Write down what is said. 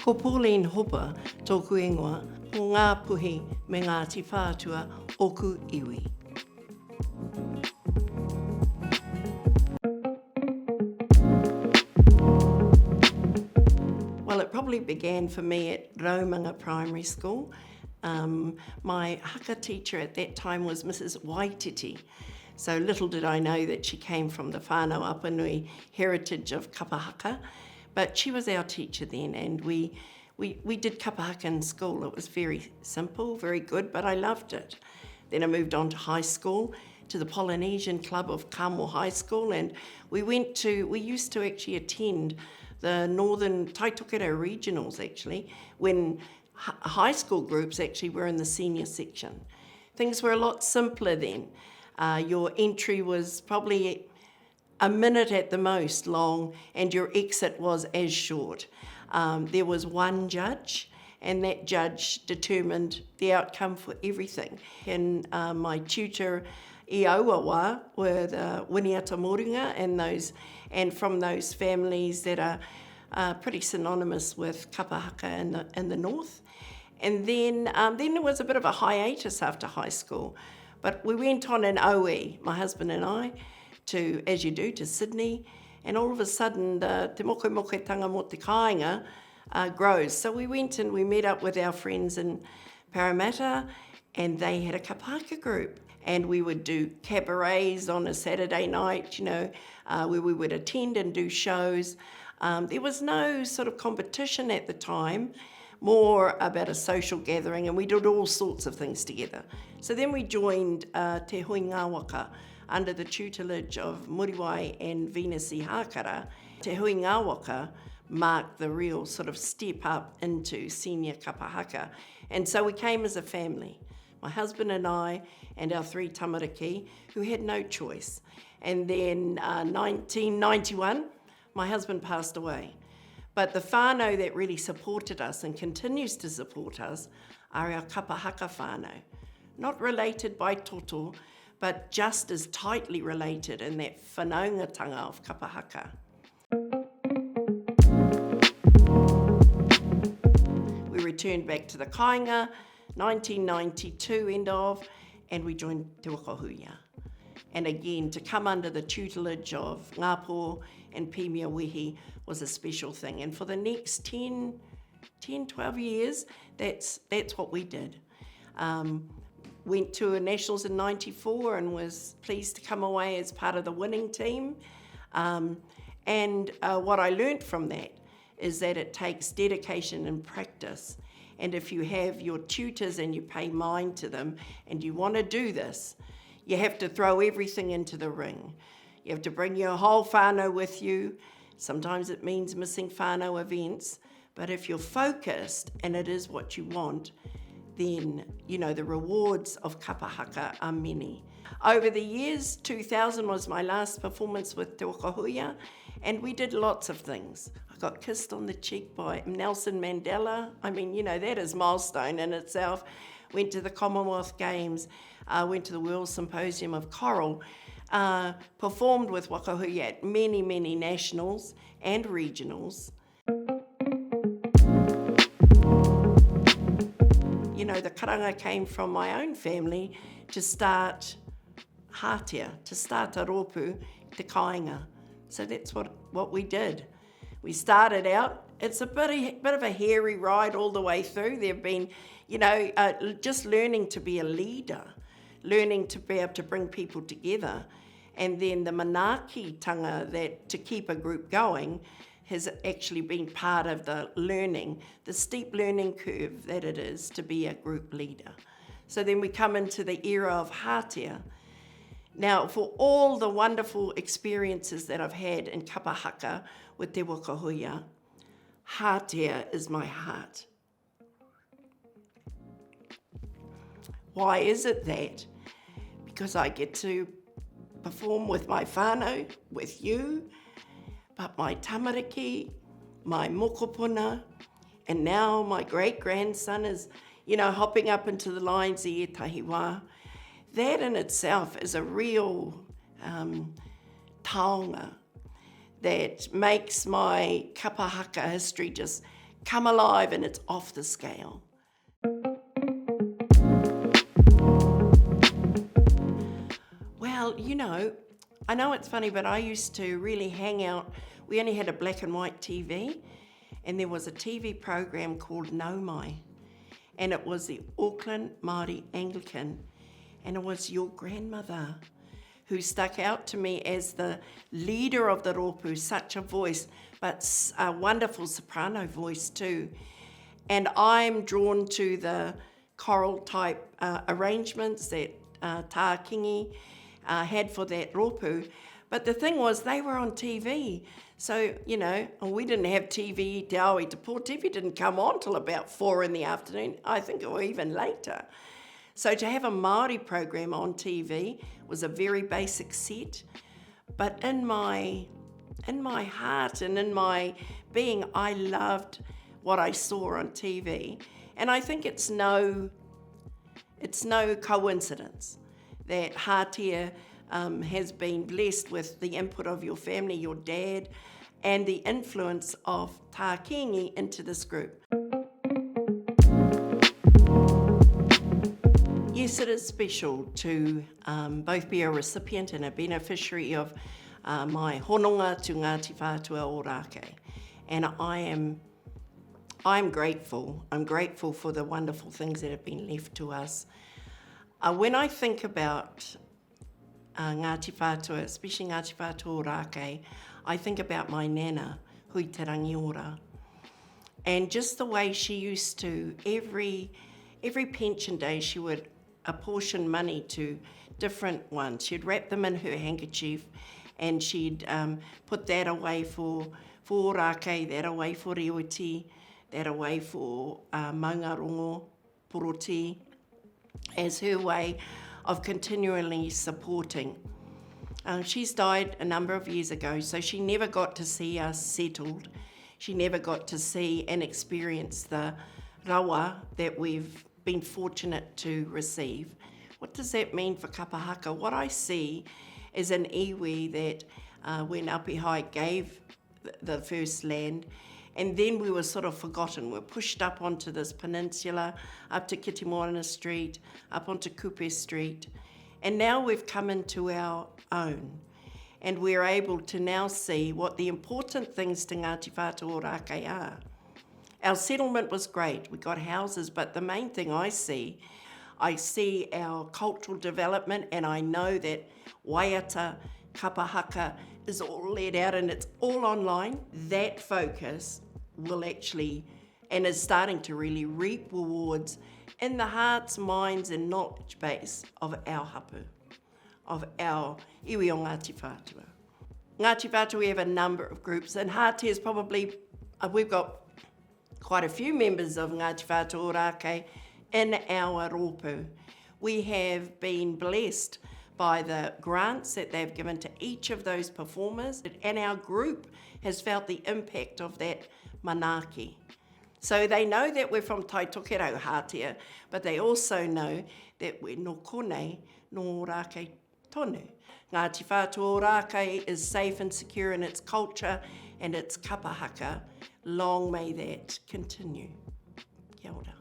Ko Pauline Hopa, tōku ingoa, o ngā puhi me Ngāti Whātua oku iwi. Well, it probably began for me at Raumanga Primary School. My haka teacher at that time was Mrs. Waititi. So little did I know that she came from the whānau Apanui heritage of kapa haka. But she was our teacher then, and we did kapa haka in school. It was very simple, very good, but I loved it. Then I moved on to high school, to the Polynesian Club of Kamo High School, and we used to actually attend the Northern Taitokera regionals actually, when high school groups actually were in the senior section. Things were a lot simpler then. Your entry was probably a minute at the most long, and your exit was as short. There was one judge, and that judge determined the outcome for everything. And my tutor, Ep.01, were the Winiata Moringa, and from those families that are pretty synonymous with kapa haka in the north. And then there was a bit of a hiatus after high school, but we went on in OE, my husband and I, to, as you do, to Sydney, and all of a sudden the te moke mo te kāinga grows. So we went and we met up with our friends in Parramatta, and they had a kapa haka group, and we would do cabarets on a Saturday night, where we would attend and do shows. There was no sort of competition at the time, more about a social gathering, and we did all sorts of things together. So then we joined Te Hui Ngā Waka under the tutelage of Muriwai and Venus Hakara. Te Hui Ngā Waka marked the real sort of step up into senior kapa haka. And so we came as a family, my husband and I and our three tamariki, who had no choice. And then 1991, my husband passed away. But the whānau that really supported us and continues to support us are our kapa haka whānau. Not related by toto, but just as tightly related in that whanaungatanga of kapa haka. We returned back to the kāinga, 1992 end of, and we joined Te Waka Huia. And again, to come under the tutelage of Ngāpō and Pēmea Wehi was a special thing. And for the next 10, 12 years, that's what we did. Went to Nationals in 94 and was pleased to come away as part of the winning team. And what I learnt from that is that it takes dedication and practice. And if you have your tutors and you pay mind to them and you want to do this, you have to throw everything into the ring. You have to bring your whole whānau with you. Sometimes it means missing whānau events, but if you're focused and it is what you want, then, the rewards of kapa haka are many. Over the years, 2000 was my last performance with Te Waka Huia, and we did lots of things. I got kissed on the cheek by Nelson Mandela. I mean, that is milestone in itself. Went to the Commonwealth Games, went to the World Symposium of Coral, performed with Waka Huia at many, many nationals and regionals. The karanga came from my own family to start hātia, to start a rōpū, te kāinga. So that's what we did. We started out, it's a bit of a hairy ride all the way through. There have been, just learning to be a leader, learning to be able to bring people together. And then the manaaki-tanga that to keep a group going has actually been part of the steep learning curve that it is to be a group leader. So then we come into the era of hātia. Now, for all the wonderful experiences that I've had in kapa haka with Te Waka Huia, hātia is my heart. Why is it that? Because I get to perform with my whānau, with you, but my tamariki, my mokopuna, and now my great-grandson is, hopping up into the lines i etahi wā. That in itself is a real taonga that makes my kapa haka history just come alive and it's off the scale. Well, I know it's funny, but I used to really hang out. We only had a black and white TV, and there was a TV program called No Mai, and it was the Auckland Māori Anglican, and it was your grandmother who stuck out to me as the leader of the rōpū, such a voice, but a wonderful soprano voice too. And I'm drawn to the choral type arrangements that Tā Kingi had for that rōpū. But the thing was, they were on TV. So, we didn't have TV, Te Aoi Te Pō. TV didn't come on till about 4 in the afternoon, I think, or even later. So to have a Māori program on TV was a very basic set. But in my heart and in my being, I loved what I saw on TV. And I think it's no coincidence that Hātia has been blessed with the input of your family, your dad, and the influence of Tā Kingi into this group. Yes, it is special to both be a recipient and a beneficiary of my hononga to Ngāti Whātua Ōrākei. And I'm grateful. I'm grateful for the wonderful things that have been left to us. When I think about Ngāti Whātua, especially Ngāti Whātua Ōrākei, I think about my nana, Hui Te Rangiora. And just the way she used to, every pension day, she would apportion money to different ones. She'd wrap them in her handkerchief, and she'd put that away for Ōrākei, that away for Rewiti, that away for Maungarongo, Poroti, as her way of continually supporting. She's died a number of years ago, so she never got to see us settled. She never got to see and experience the rawa that we've been fortunate to receive. What does that mean for kapa haka? What I see is an iwi that when Api Hai gave the first land, and then we were sort of forgotten. We're pushed up onto this peninsula, up to Kitimorana Street, up onto Kupe Street, and now we've come into our own. And we're able to now see what the important things to Ngāti Whātua Ōrākei are. Our settlement was great, we got houses, but the main thing I see our cultural development, and I know that waiata, kapa haka is all laid out and it's all online. That focus will actually, and is starting to really reap rewards in the hearts, minds and knowledge base of our hapu, of our iwi o Ngāti Whātua. Ngāti Whātua, we have a number of groups, and Hātia is probably, we've got quite a few members of Ngāti Whātua Ōrākei in our rōpū. We have been blessed by the grants that they've given to each of those performers, and our group has felt the impact of that manaaki. So they know that we're from Taitokerau Hātia, but they also know that we're no konei, no Ōrākei tonu. Ngāti Whātua Ōrākei is safe and secure in its culture and its kapa haka. Long may that continue. Kia ora.